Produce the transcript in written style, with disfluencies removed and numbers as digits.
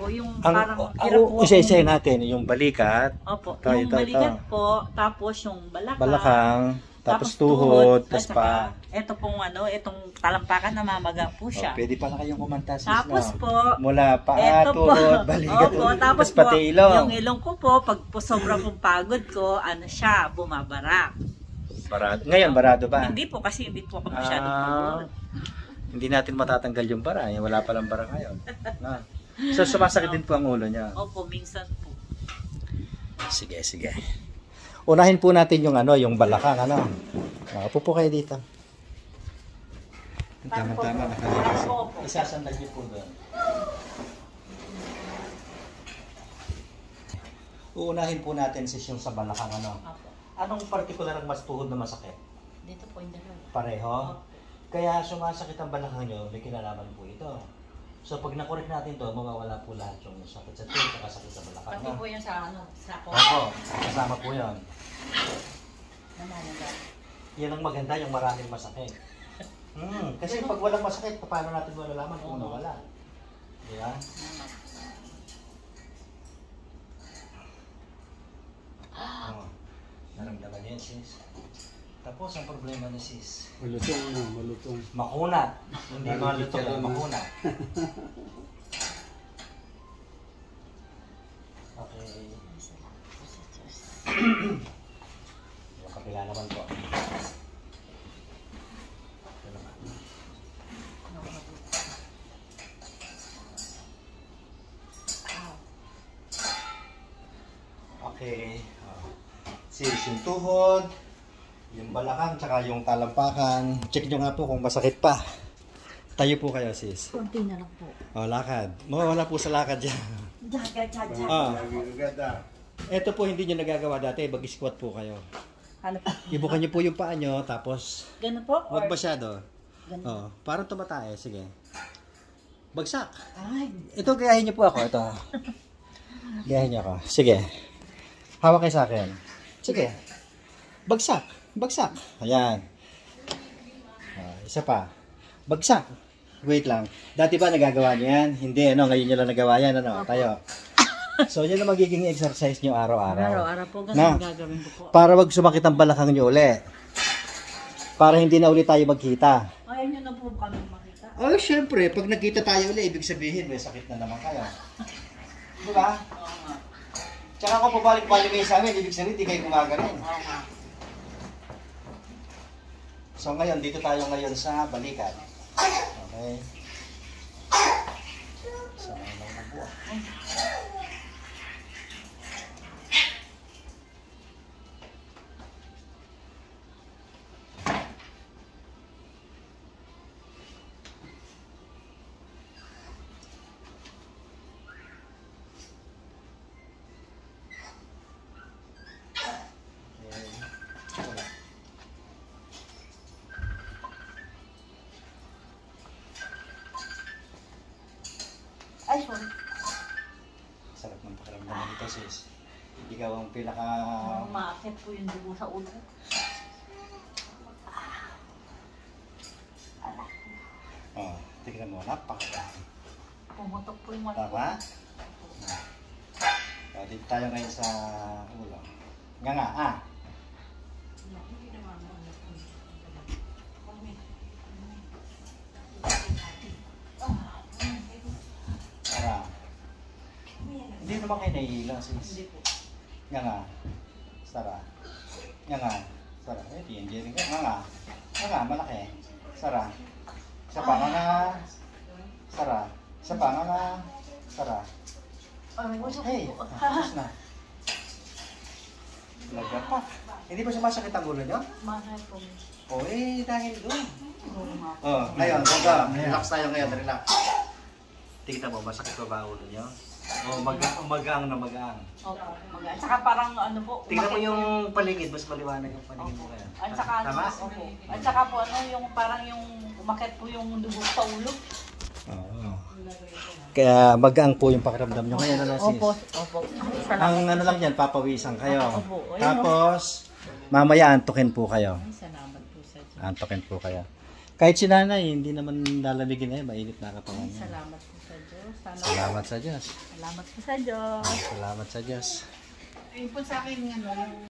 po, yung parang hirap po. Isa-isa natin, yung balikat. Opo, Ito, yung balikat po, tapos yung balakang, tapos tuhod, tapos pa. Ito pong itong talampakan, namamaga po siya. Pwede pala kayong kumanta, sis. Tapos po, mula paa, tuhod, balikat, tapos po, pati ilong. yung ilong ko po, pag po sobrang pong pagod ko, siya, bumabarak. Barado. Ngayon, barado ba? Hindi po, kasi hindi po ako masyadong pagod. Hindi natin matatanggal yung bara. Wala palang bara ngayon. So, sumasakit din po ang ulo niya. Opo, minsan po. Sige, sige. Unahin po natin yung yung balakang, Upo po kayo dito. Tama-tama. Isasandal niyo po doon. Uunahin po natin yung sa balakang, Anong particular ang mas tuhod na masakit? Dito po yung dalawa. Pareho? Kaya sumasakit ang balakang nyo, may kinalaman po ito. So pag nakorek natin to, mawawala po lahat yung sakit sa tuhod at sakit sa balakang. Pati po yung sa ko. Opo, kasama po yun. Yan ang maganda, yung maraming masakit. Kasi pag walang masakit, paano natin malalaman kung nawala? Diba? Naramdaman yan, sis. Tapos ang problema ni sis. Malutong. Makunat. Hindi malutong, makunat. Okay. Yung kabila naman po. Okay. Sis, yung tuhod, yung balakang, tsaka yung talampakan. Check nyo nga po kung masakit pa. Tayo po kayo, sis. Kunti na lang po. Lakad. Mawawala po sa lakad dyan. Ito po hindi nyo nagagawa dati. Mag-squat po kayo. Ano po? Ibukan nyo po yung paa nyo, tapos... Ganun po? Huwag masyado. Parang tumatae. Sige. Bagsak. Ito, gayahin nyo po ako. Ito. Gayahin nyo ako. Sige. Hawak kayo sa akin. Sige. Bagsak. Bagsak. Ayan. Isa pa. Bagsak. Wait lang. Dati ba nagagawa nyo yan? Hindi, Ngayon nyo lang nagawa yan, Tayo. So, yan ang magiging exercise nyo araw-araw. Araw-araw po. Ganun gagawin ko po. Para wag sumakit ang balakang nyo uli. Para hindi na ulit tayo magkita. Ayaw nyo na po kami makita. Syempre. Pag nagkita tayo uli, ibig sabihin, may sakit na naman kayo. Diba? Oo nga. Tsaka kung pabalik-balik kayo sa amin, ibig sabihin, hindi kayo gumagaling. Oo nga. So ngayon, dito tayo ngayon sa balikat. Okay. So, buwan. Ay, sorry. Sarap ng pakiramdaman nito, sis. Ikaw ang pinaka... Umakit po yung dugo sa ulo. Tignan mo, napakadami. Pumutok po yung mata. Tama? Dito tayo ngayon sa ulo. Nga. Hindi naman kayo nahihila, sis. Hindi po. Nga. Sara. Nga. Sara. Hindi rin ka. Nga. Malaki. Sara. Sa nga. Sara. Sa nga. Sara. Hey, tapos na. Laga pa. Hindi ba sumasakit ang ulo nyo? Masakit po. Dahil doon. Ngayon, relax tayo ngayon, relax. Tingnan mo, masakit ba ang ulo nyo? Magaang na magaang. Opo, magaang. Saka parang po. Tingnan mo yung paligid, mas maliwanag yung paligid mo kaya. At saka At saka po yung parang yung umakit po yung dugo sa ulo. Oo. Kaya magaang po yung pakiramdam nyo ngayon, sis. Opo. Ang lang yan, papawisan kayo. Opo. Tapos, mamaya antukin po kayo. Salamat po sa Diyos. Antukin po kayo. Kahit si nanay, hindi naman lalamigin ngayon, mainit na katawan niya. Salamat po sa Diyos. Sana. Salamat sa Diyos. Salamat po sa Diyos. Salamat sa Diyos. Ayun po sa akin, ano, yung